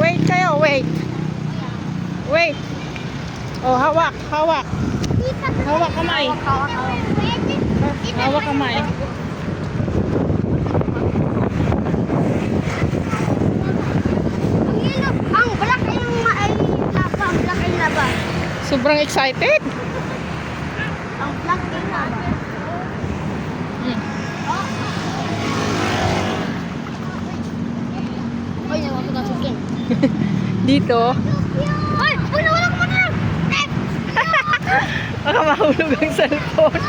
Wait kayo, wait. Wait. Oh, hawak, hawak. Hawak kamay. Hawak kamay. Ang black ay laba. Black ay laba. Sobrang excited. Ang black ay laba. Ay, nawa ko tasukin. Dito. Ay, nawala ko na. Baka mahulog ang cellphone.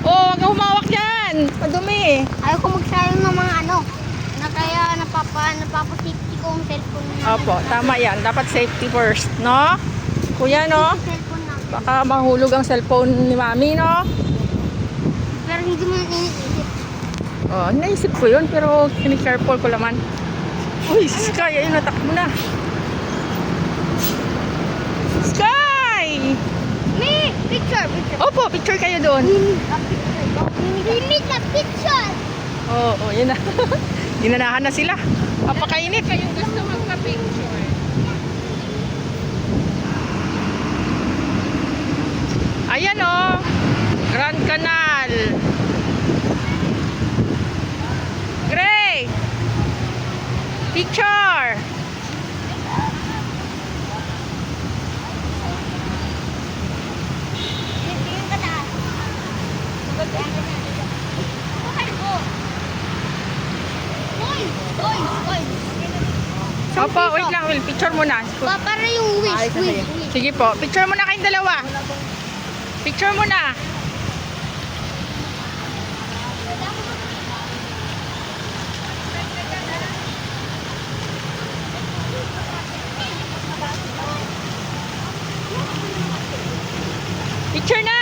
Oh, wag kang humawak dyan. Madumi. Ayaw ko magsayang ng mga na kaya napapasafety ko ang cellphone na. Opo, tama yan. Dapat safety first, no? Kuya, no? Cellphone na. Baka mahulog ang cellphone ni Mami, no? Pero hindi mo iniisip. Oh, naisip ko yun, pero kini-careful ko naman. Uy, Sky, ayun, natakbo na. Sky! Me, picture. Opo, picture kayo doon. We need a picture. Oo, oh, yun na. Ginanahan na sila. Papakainit. Kayong gusto magpa-picture. Ayan, oh. Grand Canal. Gray! Picture! Tingin ka na. Oy. Opo, wait lang. Will, picture muna. Para yung wish. Sige po. Picture muna kayong dalawa. Picture muna. Picture na!